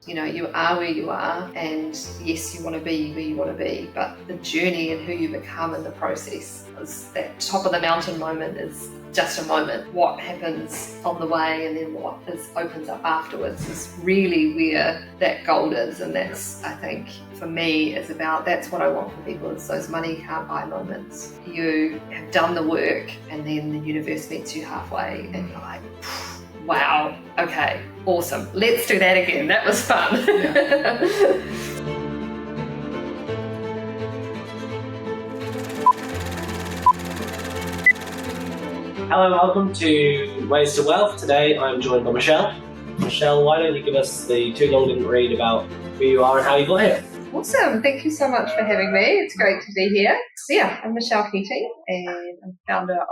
you are where you are, and yes, you want to be where you want to be, but the journey and who you become in the process is that top of the mountain moment is just a moment. What happens on the way and then what opens up afterwards is really where that gold is. And that's, I think, for me, is about, that's what I want for people, is those money can't buy moments. You have done the work and then the universe meets you halfway and you're like, wow, okay, awesome. Let's do that again. That was fun. Hello, welcome to Ways to Wealth. Today I'm joined by Michelle. Michelle, why don't you give us the too long didn't read about who you are and how you got here? Awesome. Thank you so much for having me. It's great to be here. So yeah, I'm Michelle Keating and I'm founder of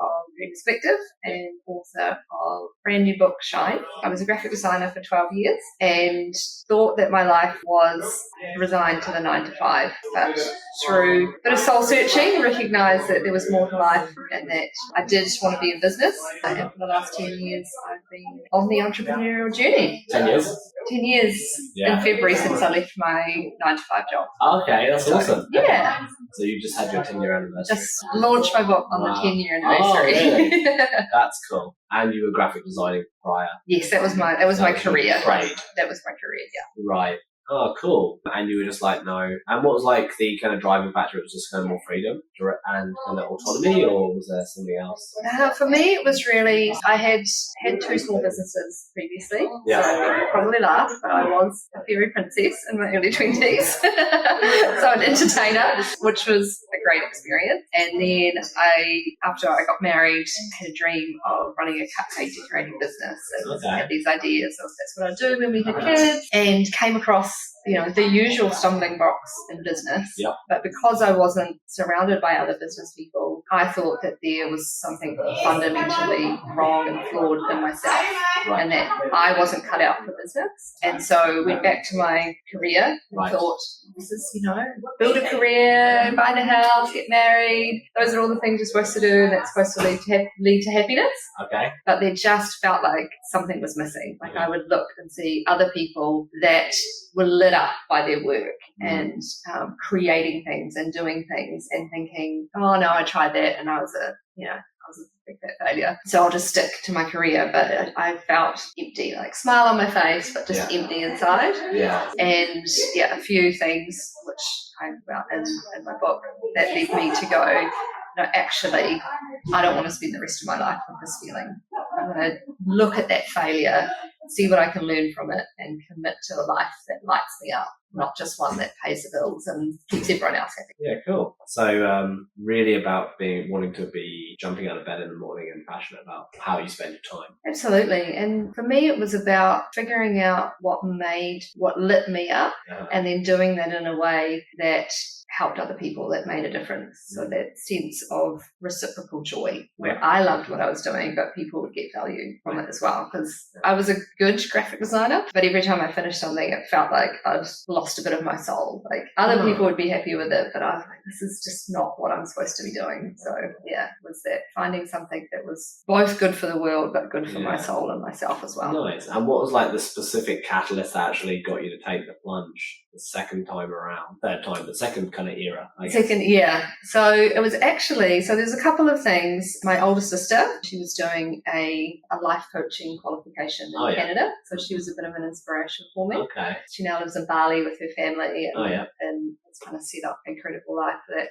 Perspective and author of brand new book, Shine. I was a graphic designer for 12 years and thought that my life was resigned to the 9 to 5, but through a bit of soul searching, recognised that there was more to life and that I did want to be in business. And for the last 10 years, I've been on the entrepreneurial journey. 10 years? 10 years in February since I left my 9 to 5 job. Okay, that's awesome. Yeah. So you just had your 10-year anniversary. Just launched my book on the 10-year anniversary. Oh, really? That's cool. And you were graphic designing prior? Yes, that was my career. Great. That was my career, yeah. Right. Oh, cool. And you were just like, no. And what was like the kind of driving factor? It was just kind of more freedom and kind of autonomy, or was there something else? For me, it was really, I had 2 small businesses previously. Yeah. So you'll probably laugh, but I was a fairy princess in my early 20s. So an entertainer, which was a great experience. And then after I got married, I had a dream of running a cupcake decorating business. And I had these ideas of that's what I'd do when we had kids, and came across the usual stumbling blocks in business. Yep. But because I wasn't surrounded by other business people, I thought that there was something fundamentally wrong and flawed in myself, and that I wasn't cut out for business. And so went back to my career and thought, this is, build a career, buy a house, get married. Those are all the things you're supposed to do, and that's supposed to lead to happiness. Okay. But there just felt like something was missing. Like I would look and see other people that were lit up by their work and creating things and doing things and thinking, oh no, I tried that and I was a big fat failure. So I'll just stick to my career. But I felt empty, like smile on my face, but just empty inside. Yeah. And a few things which I talk about in my book that led me to go, actually, I don't want to spend the rest of my life with this feeling. I'm going to look at that failure, see what I can learn from it, and commit to a life that lights me up, not just one that pays the bills and keeps everyone else happy. Yeah, cool. So really about wanting to be jumping out of bed in the morning and passionate about how you spend your time. Absolutely. And for me, it was about figuring out what lit me up, and then doing that in a way that helped other people, that made a difference. So that sense of reciprocal joy, where I loved what I was doing, but people would get value from it as well. Because I was a good graphic designer, but every time I finished something, it felt like I'd lost a bit of my soul. Like other people would be happy with it, but I was like, this is just not what I'm supposed to be doing. So was that finding something that was both good for the world, but good for my soul and myself as well. Nice. And what was like the specific catalyst that actually got you to take the plunge the second time around, third time, but second kind of era, I guess? Second, yeah. So it was actually, there's a couple of things. My older sister, she was doing a life coaching qualification in Canada. So she was a bit of an inspiration for me. Okay. She now lives in Bali with her family and it's kind of set up an incredible life that,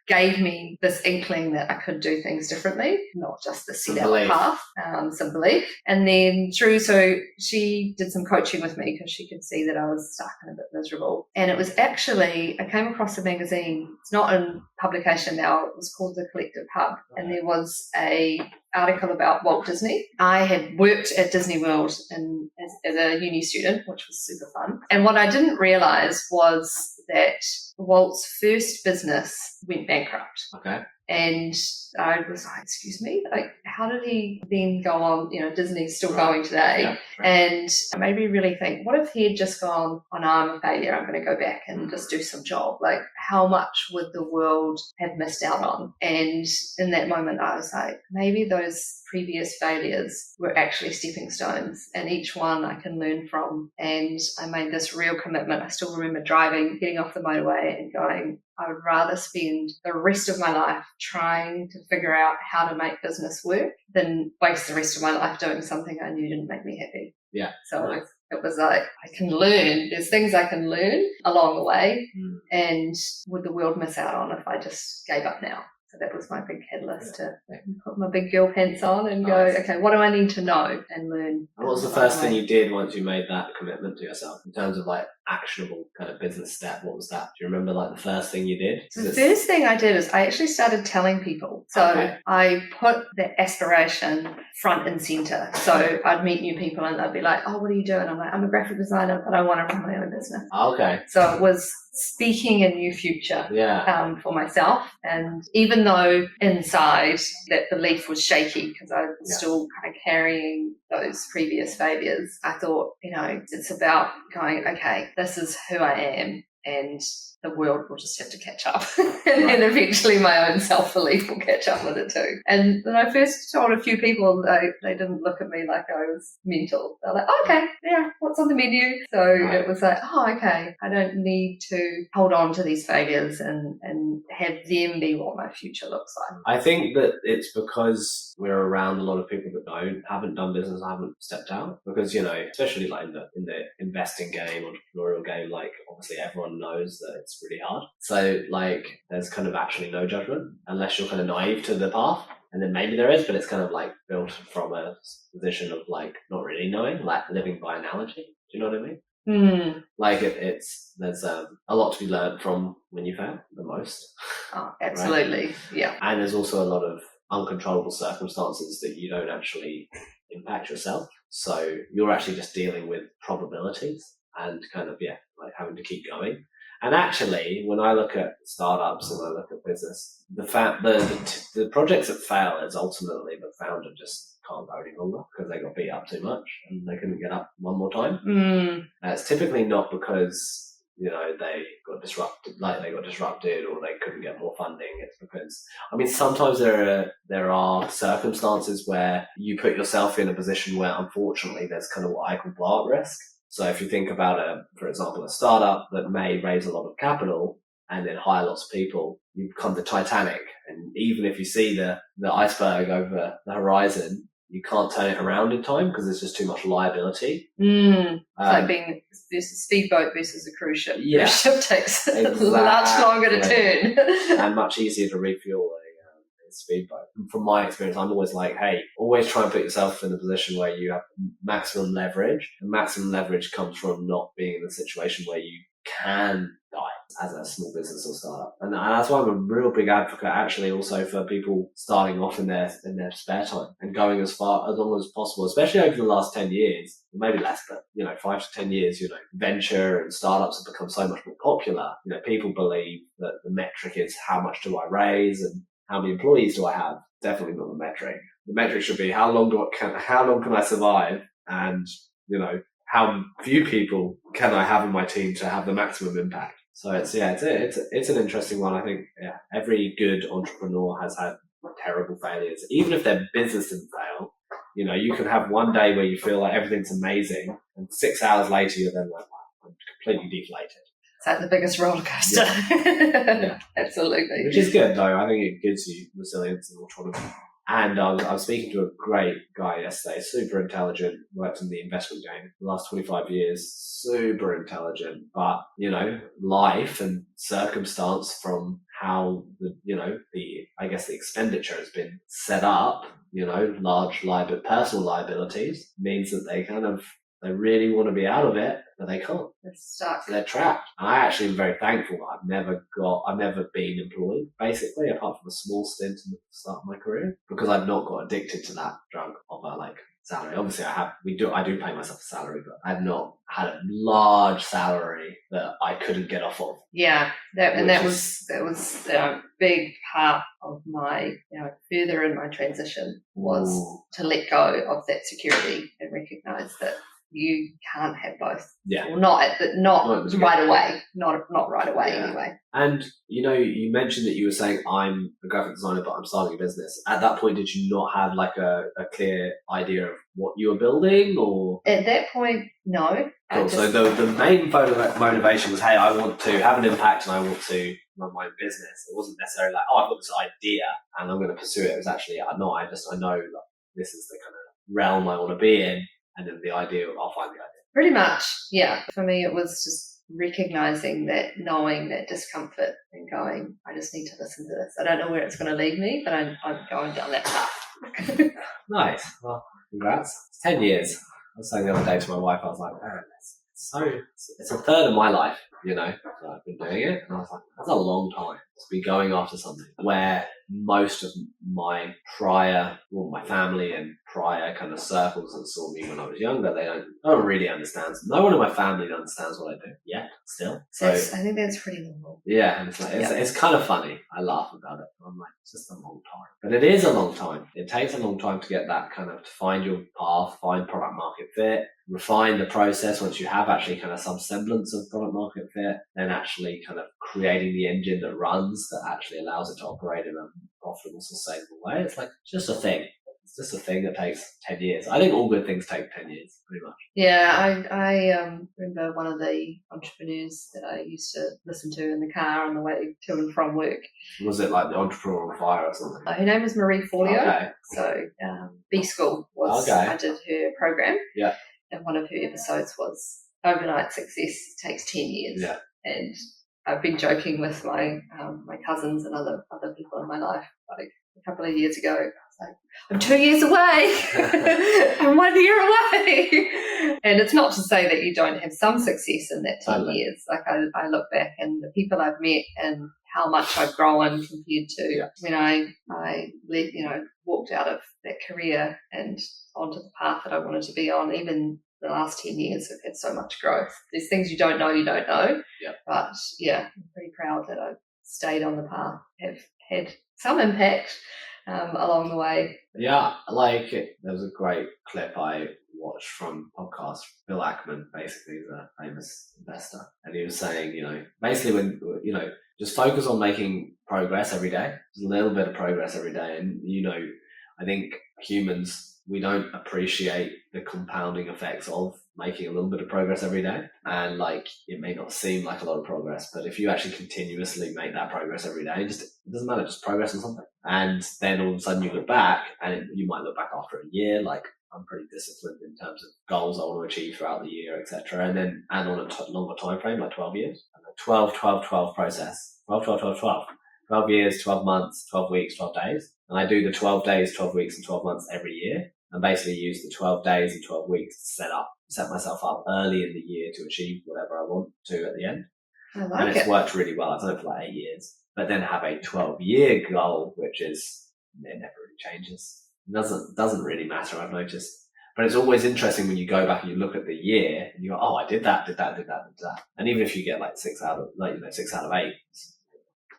gave me this inkling that I could do things differently, not just the set out path, some belief. And then so she did some coaching with me because she could see that I was stuck and a bit miserable. And it was actually, I came across a magazine. It's not in publication now. It was called The Collective Hub. And there was a article about Walt Disney. I had worked at Disney World as a uni student, which was super fun. And what I didn't realize was that Walt's first business went bankrupt. Okay. And I was like, excuse me, like, how did he then go on? Disney's still going today. Yeah. And it made me really think, what if he had just gone, oh no, I'm a failure, I'm going to go back and just do some job? Like, how much would the world have missed out on? And in that moment, I was like, maybe those previous failures were actually stepping stones, and each one I can learn from. And I made this real commitment. I still remember driving, getting off the motorway and going, I would rather spend the rest of my life trying to figure out how to make business work than waste the rest of my life doing something I knew didn't make me happy. Yeah. So it was like, I can learn. There's things I can learn along the way. And would the world miss out on if I just gave up now? So that was my big catalyst to put my big girl pants on and go, okay, what do I need to know and learn? And what was the first thing you did once you made that commitment to yourself in terms of like actionable kind of business step? What was that? Do you remember like the first thing you did? So the first thing I did is I actually started telling people. So I put the aspiration front and center. So I'd meet new people and they'd be like, oh, what are you doing? I'm like, I'm a graphic designer, but I want to run my own business. Okay. So it was speaking a new future for myself. And even though inside that belief was shaky because I was still kind of carrying those previous failures, I thought, it's about going, okay, this is who I am, and the world will just have to catch up. And then eventually my own self-belief will catch up with it too. And when I first told a few people, they didn't look at me like I was mental. They're like, oh, okay, yeah, what's on the menu? So it was like, oh, okay, I don't need to hold on to these failures and have them be what my future looks like. I think that it's because we're around a lot of people that haven't done business, haven't stepped out. Because, especially like in the investing game, entrepreneurial game, like obviously everyone knows that it's really hard. So like there's kind of actually no judgment unless you're kind of naive to the path. And then maybe there is, but it's kind of like built from a position of like not really knowing, like living by analogy. Do you know what I mean? Like there's a lot to be learned from when you fail the most. Oh, absolutely. Right? Yeah. And there's also a lot of uncontrollable circumstances that you don't actually impact yourself. So you're actually just dealing with probabilities and kind of, like having to keep going. And actually, when I look at startups and I look at business, the projects that fail is ultimately the founder just can't go any longer because they got beat up too much and they couldn't get up one more time. It's typically not because they got disrupted or they couldn't get more funding. It's because sometimes there are circumstances where you put yourself in a position where unfortunately there's kind of what I call bar risk. So if you think about for example, a startup that may raise a lot of capital and then hire lots of people, you become the Titanic. And even if you see the iceberg over the horizon, you can't turn it around in time because there's just too much liability. Like being this speedboat versus a cruise ship. Yeah, the ship takes much longer to turn and much easier to refuel a speedboat. From my experience, I'm always like, hey, always try and put yourself in a position where you have maximum leverage. And maximum leverage comes from not being in a situation where you can die as a small business or startup. And that's why I'm a real big advocate actually also for people starting off in their spare time and going as long as possible, especially over the last 10 years, maybe less, but 5 to 10 years, venture and startups have become so much more popular. People believe that the metric is how much do I raise and how many employees do I have? Definitely not the metric. The metric should be how long can I survive, and how few people can I have in my team to have the maximum impact. So it's an interesting one. I think every good entrepreneur has had terrible failures, even if their business didn't fail. You can have one day where you feel like everything's amazing, and 6 hours later you're then like, wow, I'm completely deflated. It's like the biggest roller coaster. Yeah. Absolutely. Which is good though. I think it gives you resilience and autonomy. And I was speaking to a great guy yesterday, super intelligent, worked in the investment game the last 25 years, super intelligent, but, life and circumstance from how the expenditure has been set up, large personal liabilities means that they really want to be out of it, but they can't. They're stuck. They're trapped. And I actually am very thankful that I've never been employed, basically, apart from a small stint in the start of my career, because I've not got addicted to that drug of salary. Obviously I do pay myself a salary, but I've not had a large salary that I couldn't get off of. Yeah, that was a big part of my, further in my transition was to let go of that security and recognize that you can't have both. Yeah. Well, not right away. Not right away anyway. And, you mentioned that you were saying I'm a graphic designer, but I'm starting a business. At that point, did you not have like a clear idea of what you were building, or? At that point, no. Cool. So the main motivation was, hey, I want to have an impact and I want to run my own business. It wasn't necessarily like, I've got this idea and I'm going to pursue it. It was actually, I know like, this is the kind of realm I want to be in. And then the idea, I'll find the idea. Pretty much, yeah. For me, it was just recognizing that, knowing that discomfort and going, I just need to listen to this. I don't know where it's going to lead me, but I'm going down that path. Nice. Well, congrats. It's 10 years. I was saying the other day to my wife, I was like, it's a third of my life, that I've been doing it. And I was like, that's a long time to be going after something where most of my my family and prior kind of circles that saw me when I was younger, they don't really understand. No one in my family understands what I do yet, still. So I think that's pretty normal. Yeah, and it's kind of funny. I laugh about it. I'm like, it's just a long time. But it is a long time. It takes a long time to get that kind of, to find your path, find product market fit, refine the process once you have actually kind of some semblance of product market fit, then actually kind of creating the engine that runs, that actually allows it to operate in a profitable, sustainable way. It's like just a thing. It's just a thing that takes 10 years. I think all good things take 10 years, pretty much. Yeah, I remember one of the entrepreneurs that I used to listen to in the car on the way to and from work. Was it like the Entrepreneur on Fire or something? Her name was Marie Forleo. Okay. So B School was, I did her program. Yeah. And one of her episodes was Overnight Success Takes 10 Years. Yeah. And I've been joking with my my cousins and other people in my life. Like a couple of years ago, I was like, I'm 2 years away. I'm 1 year away. And it's not to say that you don't have some success in that 10 years. Like I look back and the people I've met and how much I've grown compared to when I walked out of that career and onto the path that I wanted to be on. Even the last 10 years have had so much growth. There's things you don't know. Yeah. But I'm pretty proud that I've stayed on the path, have had some impact along the way. Yeah, like there was a great clip I watched from podcast. Bill Ackman, basically, is a famous investor, and he was saying, basically when, just focus on making progress every day, just a little bit of progress every day. And, I think humans, we don't appreciate the compounding effects of making a little bit of progress every day. And like, it may not seem like a lot of progress, but if you actually continuously make that progress every day, it doesn't matter, just progress on something. And then all of a sudden you look back, and you might look back after a year, like, I'm pretty disciplined in terms of goals I want to achieve throughout the year, etc. And then add on a longer time frame, like 12 years, and a 12 process. 12 years, 12 months, 12 weeks, 12 days. And I do the 12 days, 12 weeks, and 12 months every year, and basically use the 12 days and 12 weeks to set myself up early in the year to achieve whatever I want to at the end. And it's worked really well. I've done it for like 8 years. But then have a 12-year goal, which is, it never really changes. It doesn't really matter, I've noticed. But it's always interesting when you go back and you look at the year and you go, oh, I did that. And even if you get like 6 out of 8,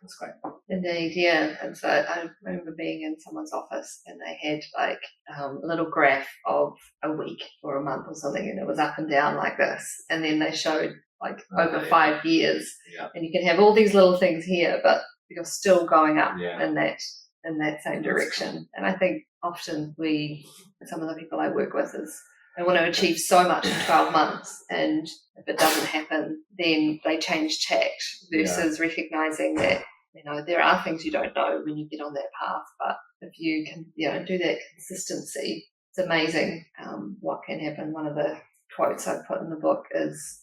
that's great. Indeed, yeah. And so I remember being in someone's office and they had like a little graph of a week or a month or something, and it was up and down like this. And then they showed like over 5 years. Yeah. And you can have all these little things here, but you're still going up in that same direction. And I think often some of the people I work with they want to achieve so much in 12 months, and if it doesn't happen, then they change tack versus recognizing that, there are things you don't know when you get on that path, but if you can, do that consistency, it's amazing what can happen. One of the quotes I put in the book is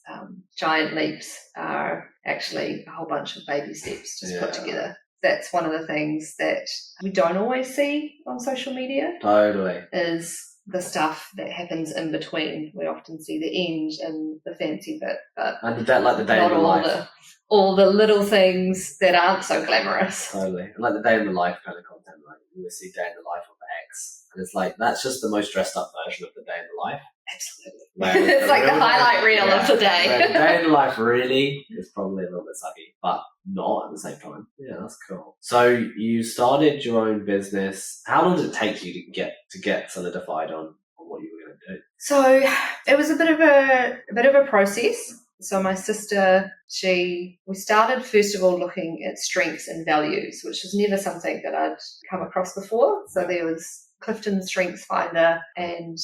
giant leaps are actually a whole bunch of baby steps just put together. That's one of the things that we don't always see on social media. Totally. Is the stuff that happens in between. We often see the end and the fancy bit, but and the day in the life. All the little things that aren't so glamorous. Totally. And like the day in the life kind of content, right? You always see day in the life of setbacks. And it's like, that's just the most dressed up version of the day in the life. Absolutely. It's like the highlight reel of the day. The day in the life really is probably a little bit sucky, but not at the same time. Yeah, that's cool. So you started your own business. How long did it take you to get solidified on what you were going to do? So it was a bit of a process. So my sister, we started first of all looking at strengths and values, which is never something that I'd come across before. So there was Clifton Strengths Finder, and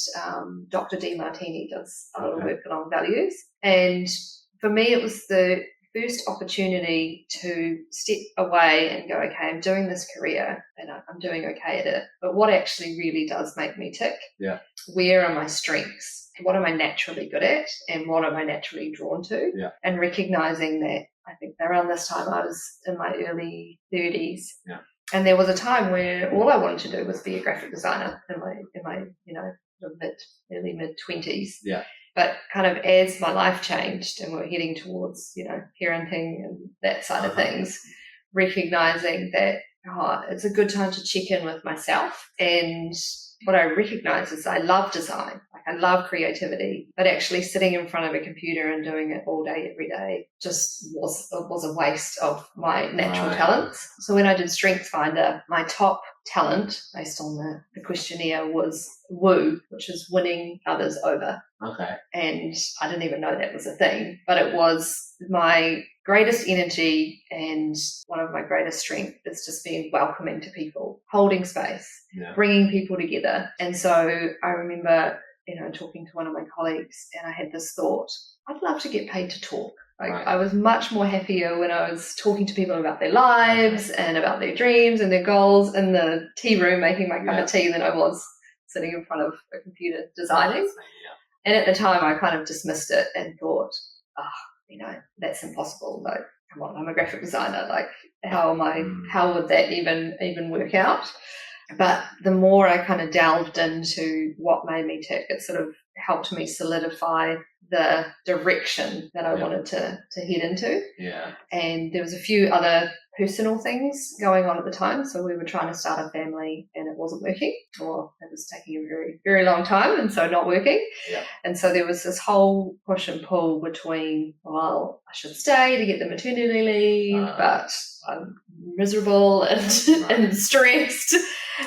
Dr. DeMartini does a lot of work along values. And for me, it was the first opportunity to step away and go, okay, I'm doing this career and I'm doing okay at it, but what actually really does make me tick? Yeah. Where are my strengths? What am I naturally good at, and what am I naturally drawn to? Yeah. And recognizing that, I think around this time I was in my early 30s. Yeah. And there was a time where all I wanted to do was be a graphic designer in my early mid 20s. Yeah. But kind of as my life changed and we're heading towards, parenting and that side of things, recognizing that it's a good time to check in with myself. And what I recognize is I love design, like I love creativity, but actually sitting in front of a computer and doing it all day, every day, just was a waste of my natural talents. So when I did Strengths Finder, my top talent based on the questionnaire was woo, which is winning others over. Okay. And I didn't even know that was a thing, but it was my greatest energy, and one of my greatest strengths is just being welcoming to people, holding space, bringing people together. And so I remember, talking to one of my colleagues, and I had this thought, I'd love to get paid to talk. I was much more happier when I was talking to people about their lives and about their dreams and their goals in the tea room making my cup of tea than I was sitting in front of a computer designing. And at the time I kind of dismissed it and thought, that's impossible. Like, come on, I'm a graphic designer. Like, how would that even work out? But the more I kind of delved into what made me tick, it sort of helped me solidify the direction that I wanted to head into. Yeah. And there was a few other personal things going on at the time. So we were trying to start a family and it wasn't working, or it was taking a very, very long time and so not working. Yeah. And so there was this whole push and pull between, well, I should stay to get the maternity leave, but I'm miserable and stressed.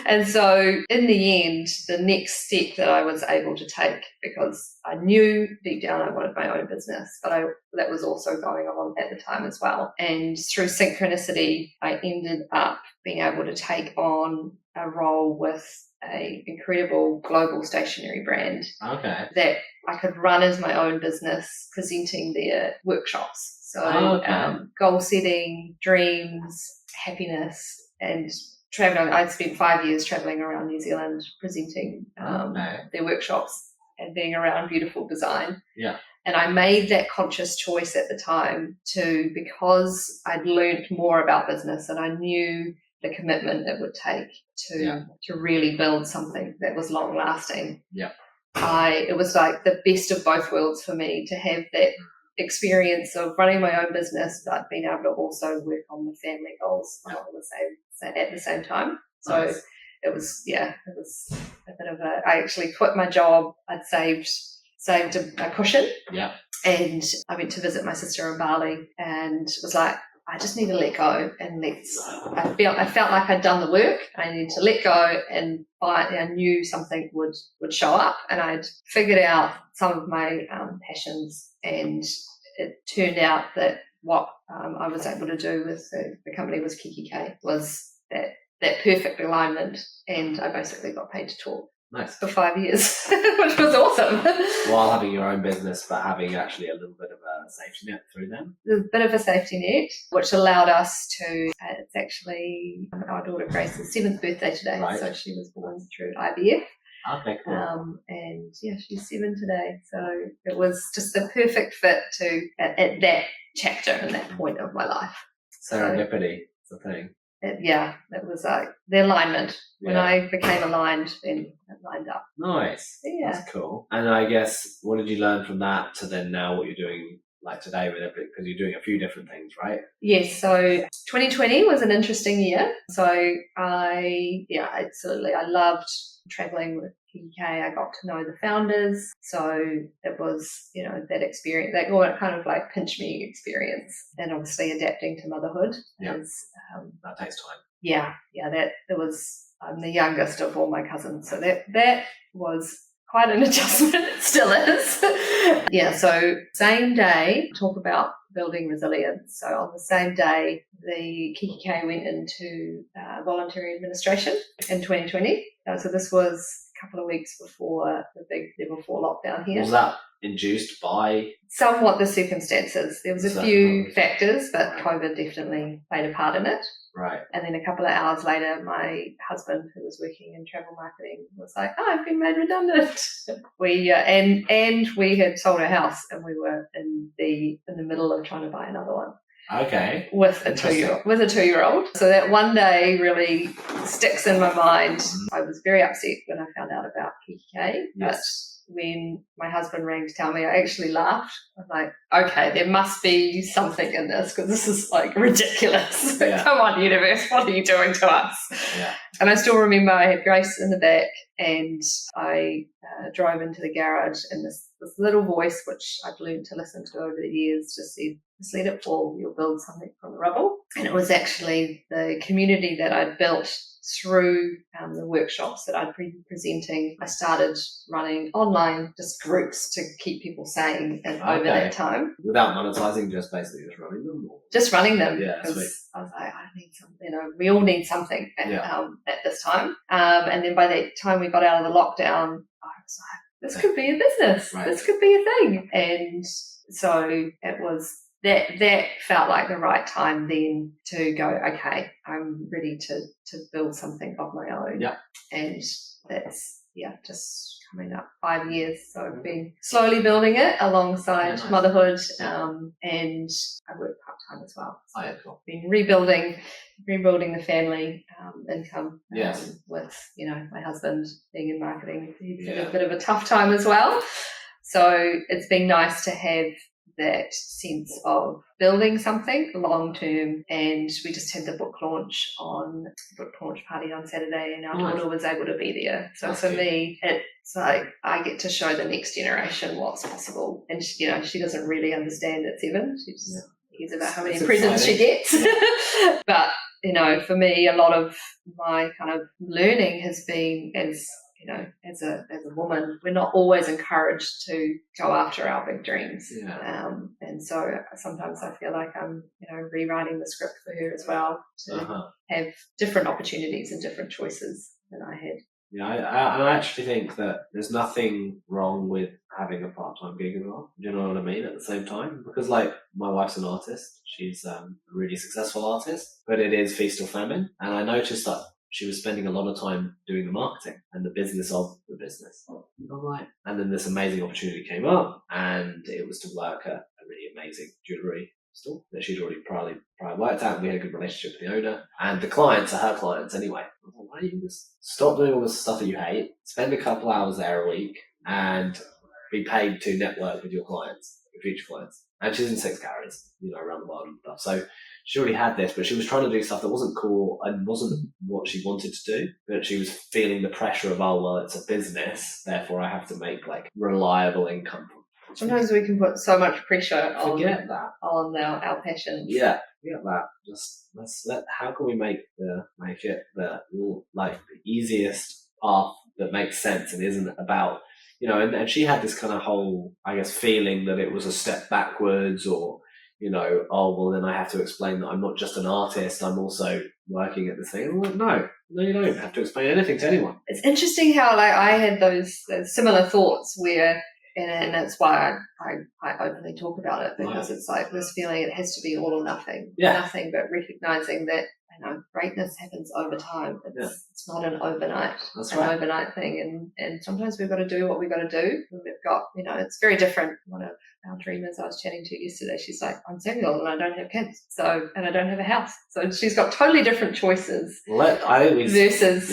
And so in the end, the next step that I was able to take, because I knew deep down I wanted my own business, but that was also going on at the time as well. And through synchronicity, I ended up being able to take on a role with an incredible global stationery brand that I could run as my own business, presenting their workshops. So goal setting, dreams, happiness, and traveling. I'd spent 5 years traveling around New Zealand presenting their workshops and being around beautiful design. Yeah. And I made that conscious choice at the time because I'd learned more about business and I knew the commitment it would take to really build something that was long lasting. Yeah. It was like the best of both worlds for me to have that experience of running my own business, but being able to also work on the family goals at the same time. So it was a bit of I actually quit my job. I'd saved a cushion. Yeah. And I went to visit my sister in Bali and was like, I just need to let go and I felt like I'd done the work. I needed to let go and I knew something would show up, and I'd figured out some of my passions, and it turned out that what I was able to do with the company was Kikki.k, was that perfect alignment, and I basically got paid to talk. Nice. For 5 years, which was awesome. While having your own business, but having actually a little bit of a safety net through them. A bit of a safety net, which allowed us to, it's actually our daughter Grace's 7th birthday today, so she was born through IVF. Okay, cool. And she's 7 today, so it was just the perfect fit at that chapter and that point of my life. Serendipity, it's a thing. It was like the alignment. When I became aligned, then it lined up. Nice. Yeah. That's cool. And I guess, what did you learn from that to then now what you're doing like today with it? because you're doing a few different things, right? Yes, so 2020 was an interesting year. So absolutely. I loved traveling with Kikki.k. I got to know the founders. So it was, that experience, that kind of like pinch me experience, and obviously adapting to motherhood. Yeah. Is, that takes time. I'm the youngest of all my cousins. So that was quite an adjustment. It still is. Yeah. So same day, talk about building resilience. So on the same day, the Kikki.k went into voluntary administration in 2020. So this was a couple of weeks before the big level 4 lockdown here. Was that induced by? Somewhat the circumstances. There was a few factors, but COVID definitely played a part in it. Right. And then a couple of hours later, my husband, who was working in travel marketing, was like, "Oh, I've been made redundant." And we had sold our house, and we were in the middle of trying to buy another one. Okay. With a 2-year-old. So that one day really sticks in my mind. I was very upset when I found out about Kikki.k. But when my husband rang to tell me, I actually laughed. I was like, okay, there must be something in this, because this is like ridiculous. Yeah. Come on, universe, what are you doing to us? Yeah. And I still remember I had Grace in the back, and I drove into the garage, and this little voice, which I've learned to listen to over the years, just said, "Just let it fall, you'll build something from the rubble." And it was actually the community that I'd built through the workshops that I'd been presenting. I started running online just groups to keep people sane over that time. Without monetizing, just basically just running them? Or? Just running them. Yeah, sweet. I was like, I need something, we all need something at this time. And then by the time we got out of the lockdown, I was like, this could be a business. Right. This could be a thing. And so it was, that felt like the right time then to go, okay, I'm ready to build something of my own. Yeah. And that's, just coming up 5 years. So I've been slowly building it alongside motherhood, and I work part-time as well. So I've been rebuilding the family income with, my husband being in marketing. He's had a bit of a tough time as well. So it's been nice to have that sense of building something long term. And we just had the book launch party on Saturday, and our daughter was able to be there. So for me, it's like I get to show the next generation what's possible. And she doesn't really understand at 7. She just hears about how many presents she gets. Yeah. But for me, a lot of my kind of learning has been as a woman, we're not always encouraged to go after our big dreams. Yeah. And so sometimes I feel like I'm, rewriting the script for her as well to have different opportunities and different choices than I had. Yeah, I actually think that there's nothing wrong with having a part-time gig as well. Do you know what I mean? At the same time, because like my wife's an artist, she's a really successful artist, but it is feast or famine. And I noticed that she was spending a lot of time doing the marketing and the business of the business. And then this amazing opportunity came up, and it was to work at a really amazing jewellery store that she'd already prior worked at, and we had a good relationship with the owner. And the clients are her clients anyway. I was like, why don't you just stop doing all this stuff that you hate, spend a couple hours there a week, and be paid to network with your clients, your future clients. And she's in 6 galleries, around the world and stuff. So she already had this, but she was trying to do stuff that wasn't cool and wasn't what she wanted to do. But she was feeling the pressure of, it's a business, therefore I have to make reliable income. Sometimes we can put so much pressure on our passions. Yeah, forget that. Just how can we make it the easiest path that makes sense and isn't about, and she had this kind of whole, I guess, feeling that it was a step backwards, or then I have to explain that I'm not just an artist, I'm also working at this thing. I'm like, no, you don't have to explain anything to anyone. It's interesting how I had those similar thoughts where, and that's why I openly talk about it, because it's like this feeling it has to be all or nothing. Yeah. Nothing, but recognizing that greatness happens over time. It's not an overnight thing, and sometimes we've got to do what we've got to do. We've got, it's very different. One of our dreamers I was chatting to yesterday, she's like, I'm single and I don't have kids, and I don't have a house. So she's got totally different choices versus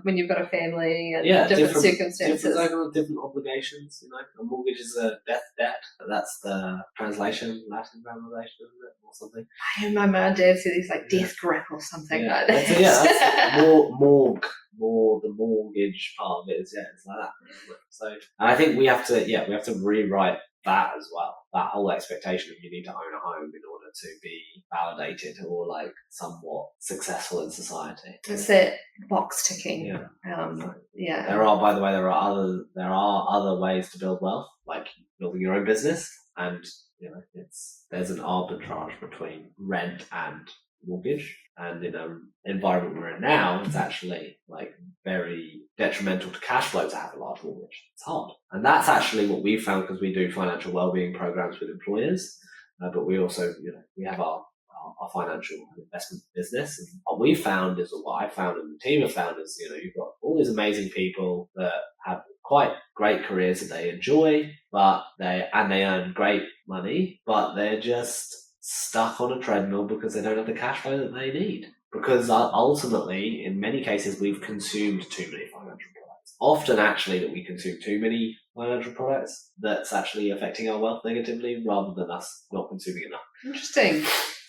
when you've got a family and different circumstances. Different obligations, A mortgage is a death debt. That's the translation, Latin translation, isn't it? Or something. I heard my mum and dad say these like death grip or something like that. That's more the mortgage part of it is, it's like that. So I think we have to rewrite that as well. That whole expectation of you need to own a home in order to be validated or like somewhat successful in society. It's that box ticking. There are other ways to build wealth, like building your own business, and there's an arbitrage between rent and mortgage, and in an environment we're in now, it's actually like very detrimental to cash flow to have a large mortgage. It's hard, and that's actually what we found, because we do financial well-being programs with employers, but we also we have our financial investment business, and what we found is, or what I found and the team have found is, you've got all these amazing people that have quite great careers that they enjoy, but they earn great money, but they're just stuck on a treadmill because they don't have the cash flow that they need. Because ultimately, in many cases, we've consumed too many financial products. Often, actually, that we consume too many financial products, that's actually affecting our wealth negatively, rather than us not consuming enough. Interesting.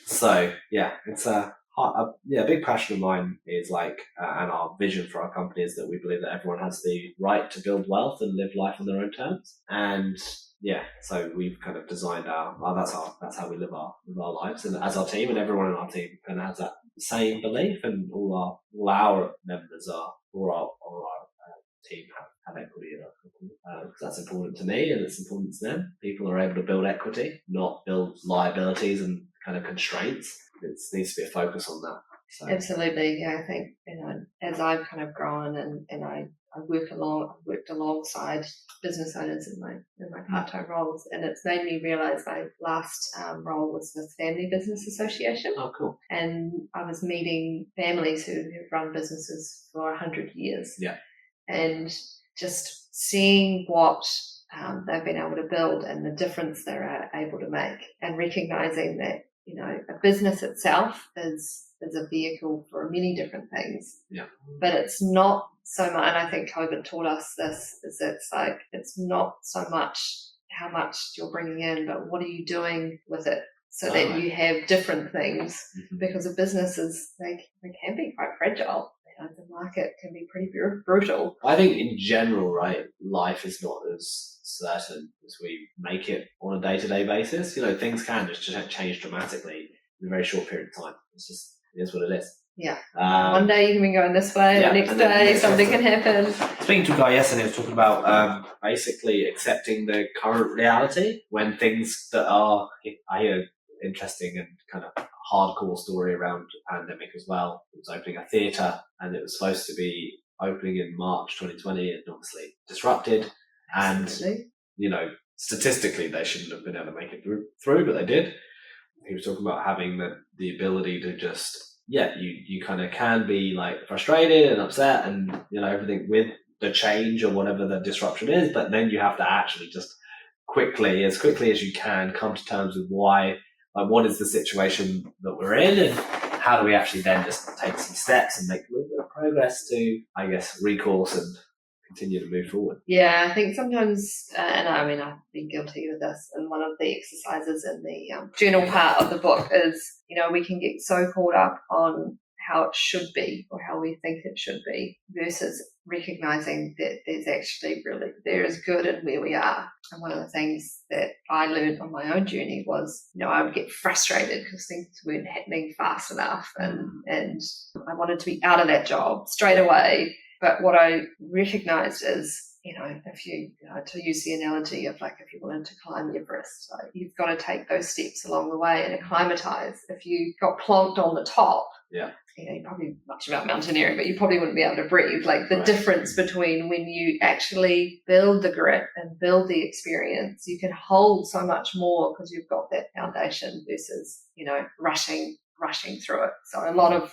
So, it's a big passion of mine is and our vision for our company is that we believe that everyone has the right to build wealth and live life on their own terms. And so we've kind of designed that's how we live our lives, and as our team, and everyone in our team kind of has that same belief, and all our members our team have equity in our company, because that's important to me and it's important to them. People are able to build equity, not build liabilities and kind of constraints. It needs to be a focus on that. So. Absolutely, I think as I've kind of grown and I worked alongside business owners in my part-time roles, and it's made me realise my last role was with Family Business Association. Oh, cool! And I was meeting families who have run businesses for 100 years. Yeah, and just seeing what they've been able to build and the difference they're able to make, and recognising that a business itself is a vehicle for many different things. Yeah. But it's not so much, and I think COVID taught us this, is it's not so much how much you're bringing in, but what are you doing with it so that you have different things, because a business they can be quite fragile. The market can be pretty brutal. I think in general, life is not as certain as we make it on a day-to-day basis. Things can just change dramatically in a very short period of time. It is what it is. Yeah. One day you can be going this way, the next day something can happen. Speaking to a guy yesterday, I was talking about basically accepting the current reality when things that are, I hear interesting and kind of hardcore story around the pandemic as well. It was opening a theatre, and it was supposed to be opening in March 2020, and obviously disrupted. Absolutely. And statistically they shouldn't have been able to make it through, but they did. He was talking about having the ability to just you kind of can be like frustrated and upset and everything with the change or whatever the disruption is, but then you have to actually just as quickly as you can come to terms with why. What is the situation that we're in, and how do we actually then just take some steps and make a little bit of progress to, I guess, recourse and continue to move forward? Yeah, I think sometimes, and I've been guilty of this, and one of the exercises in the journal part of the book is, we can get so caught up on how it should be or how we think it should be, versus recognizing that there is good in where we are. And one of the things that I learned on my own journey was, I would get frustrated because things weren't happening fast enough, and I wanted to be out of that job straight away. But what I recognized is, if you, to use the analogy of if you wanted to climb Everest, you've got to take those steps along the way and acclimatize. If you got plonked on the top, you probably much about mountaineering, but you probably wouldn't be able to breathe. The difference between when you actually build the grit and build the experience, you can hold so much more because you've got that foundation versus, rushing rushing through it. So a lot of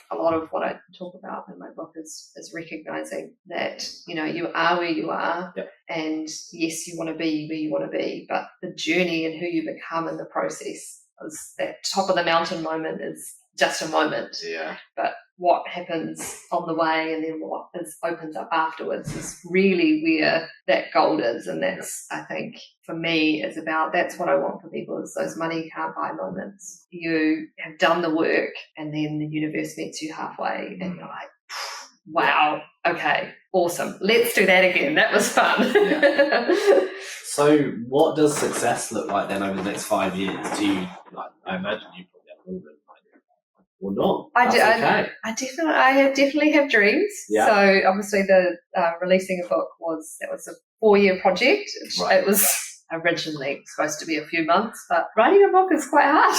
what I talk about in my book is recognizing that, you are where you are, and yes, you want to be where you want to be, but the journey and who you become in the process is that top of the mountain moment is just a moment. Yeah. But what happens on the way and then what opens up afterwards is really where that gold is. And that's, I think, for me, is about, that's what I want for people, is those money can't buy moments. You have done the work and then the universe meets you halfway and you're like, wow, okay, awesome. Let's do that again. That was fun. Yeah. So what does success look like then over the next 5 years? I imagine you probably have more than or not. I definitely have dreams. Yeah. So obviously the releasing a book was a 4-year project. Right. It was originally supposed to be a few months, but writing a book is quite hard.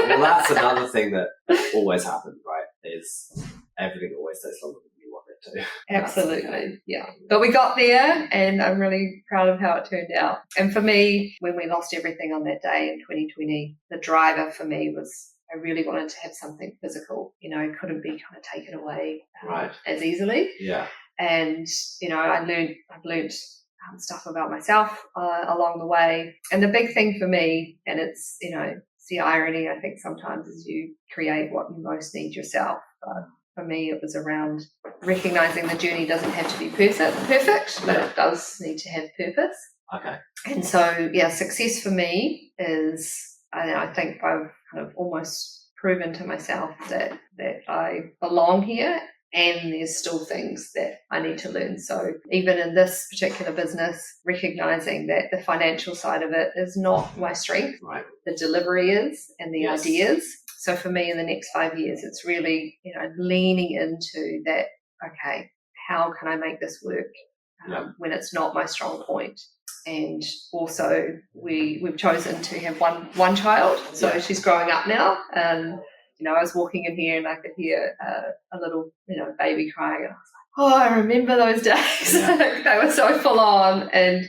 Well, that's another thing that always happens, right? Is everything always takes longer than you want it to. Absolutely, yeah. But we got there, and I'm really proud of how it turned out. And for me, when we lost everything on that day in 2020, the driver for me was, I really wanted to have something physical, it couldn't be kind of taken away as easily. Yeah. And, I've learned stuff about myself along the way. And the big thing for me, and it's, it's the irony, I think sometimes, is you create what you most need yourself. But for me, it was around recognizing the journey doesn't have to be perfect, but it does need to have purpose. Okay. And so, success for me is, I think I've kind of almost proven to myself that I belong here, and there's still things that I need to learn. So even in this particular business, recognizing that the financial side of it is not my strength, right. The delivery is, and the ideas. So for me, in the next 5 years, it's really, leaning into that, okay, how can I make this work when it's not my strong point? And also we've chosen to have one child. So she's growing up now. And, I was walking in here and I could hear a little, baby crying. And I was like, I remember those days. Yeah. They were so full on. And,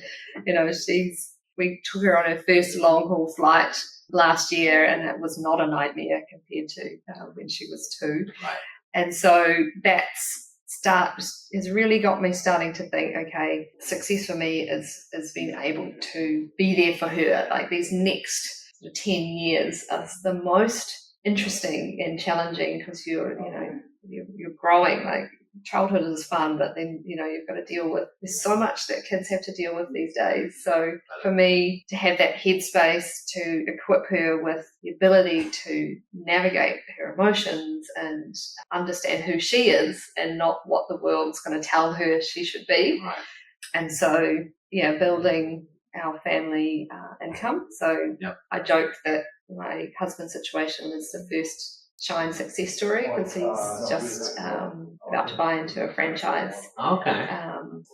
we took her on her first long haul flight last year, and it was not a nightmare compared to when she was 2. Right. And so has really got me starting to think, okay, success for me is being able to be there for her. Like these next 10 years are the most interesting and challenging, because you're growing. Like childhood is fun, but then you've got to deal with, there's so much that kids have to deal with these days. So for me to have that headspace to equip her with the ability to navigate her emotions and understand who she is and not what the world's going to tell her she should be. Right. And so building our family income. So I joke that my husband's situation is the first Shine success story, because he's just about to buy into a franchise. Okay.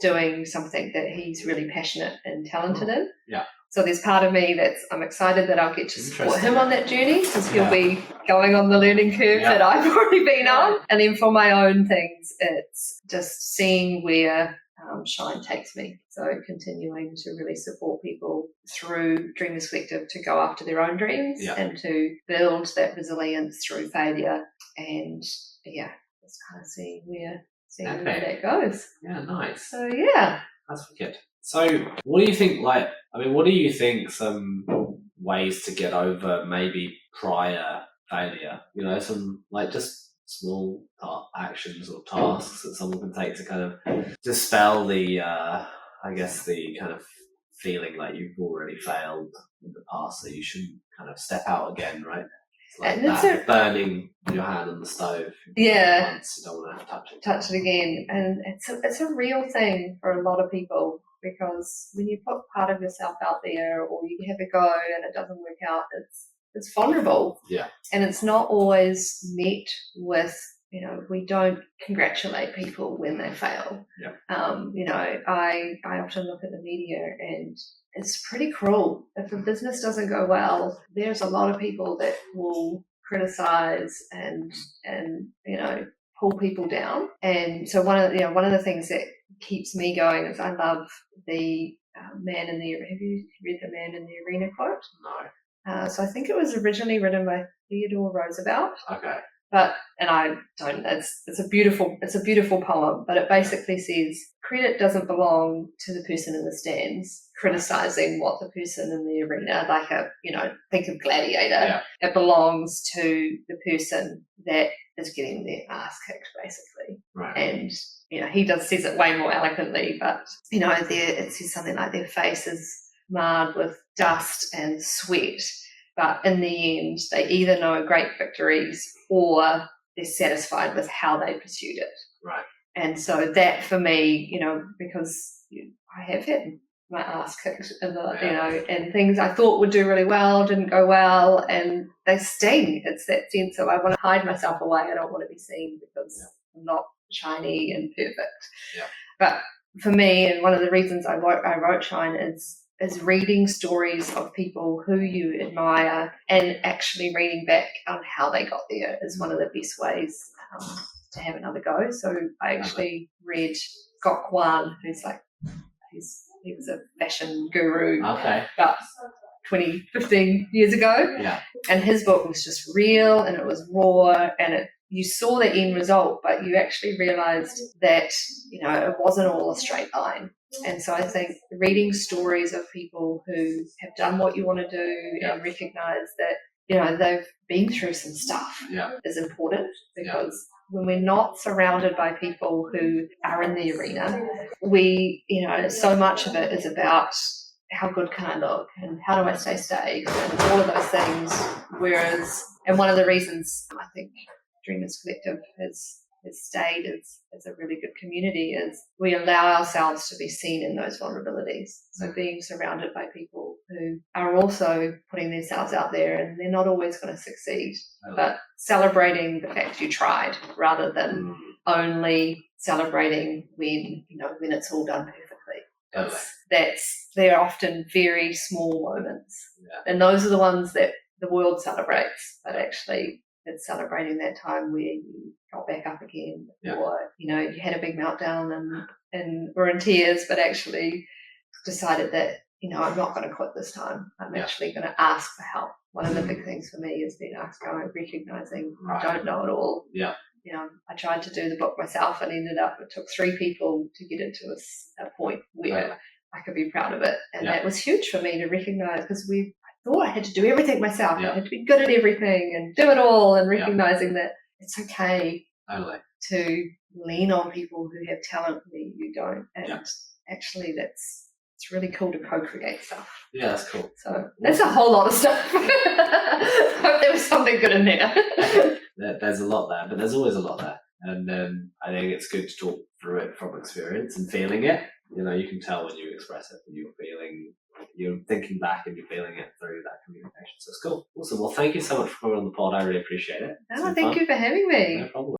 Doing something that he's really passionate and talented in. Yeah. So there's part of me I'm excited that I'll get to support him on that journey, because he'll be going on the learning curve that I've already been on. And then for my own things, it's just seeing where Shine takes me. So continuing to really support people through Dreamers Collective to go after their own dreams and to build that resilience through failure, and just kind of seeing where that goes. Yeah, nice. So that's wicked. So what do you think, what do you think some ways to get over maybe prior failure? Some just small actions or tasks that someone can take to kind of dispel the the kind of feeling like you've already failed in the past, so you shouldn't kind of step out again, right? It's like that burning your hand on the stove. Once, you don't want to have to touch it again. And it's a real thing for a lot of people, because when you put part of yourself out there, or you have a go and it doesn't work out, it's vulnerable. Yeah. And it's not always met with, we don't congratulate people when they fail. Yeah. I often look at the media, and it's pretty cruel. If a business doesn't go well, there's a lot of people that will criticize and pull people down. And so one of the things that keeps me going is, I love the Man in the, have you read the Man in the Arena quote? No. So I think it was originally written by Theodore Roosevelt. Okay. and I don't, it's a beautiful poem, but it basically says credit doesn't belong to the person in the stands criticizing what the person in the arena, like think of Gladiator. Yeah. It belongs to the person that is getting their ass kicked, basically. Right. And he says it way more eloquently, but it says something like their face is marred with dust and sweat, but in the end they either know great victories or they're satisfied with how they pursued it. Right. And so that for me, because I have had my ass kicked in and things I thought would do really well didn't go well, and they sting. It's that sense of I want to hide myself away. I don't want to be seen because I'm not shiny and perfect. Yeah. But for me, and one of the reasons I wrote Shine is reading stories of people who you admire and actually reading back on how they got there is one of the best ways to have another go. So I actually read Gok Wan, he was a fashion guru about 15 years ago. Yeah. And his book was just real and it was raw, and you saw the end result, but you actually realized that, it wasn't all a straight line. And so I think reading stories of people who have done what you want to do and recognize that, they've been through some stuff is important, because when we're not surrounded by people who are in the arena, so much of it is about how good can I look and how do I stay safe and all of those things. And one of the reasons I think Dreamers Collective has stayed as a really good community is we allow ourselves to be seen in those vulnerabilities. So being surrounded by people who are also putting themselves out there, and they're not always going to succeed, but celebrating the fact you tried rather than only celebrating when it's all done perfectly. They're often very small moments, and those are the ones that the world celebrates, but actually it's celebrating that time where you got back up again, or you had a big meltdown and were in tears, but actually decided that I'm not going to quit this time. I'm actually going to ask for help. One of the big things for me is being asked, recognizing I don't know it all. Yeah. I tried to do the book myself and ended up, it took 3 people to get it to a point where I could be proud of it. And that was huge for me to recognize, because I thought I had to do everything myself. I had to be good at everything and do it all, and recognizing that it's okay to lean on people who have talent where you don't. And actually it's really cool to co-create stuff. Yeah, that's cool. So that's a whole lot of stuff. I hope there was something good in there. There's a lot there, but there's always a lot there. And I think it's good to talk through it from experience and feeling it. You can tell when you express it, when you're thinking back and you're feeling it through that communication. So it's cool. Awesome. Well, thank you so much for coming on the pod. I really appreciate it. Thank you for having me. No problem.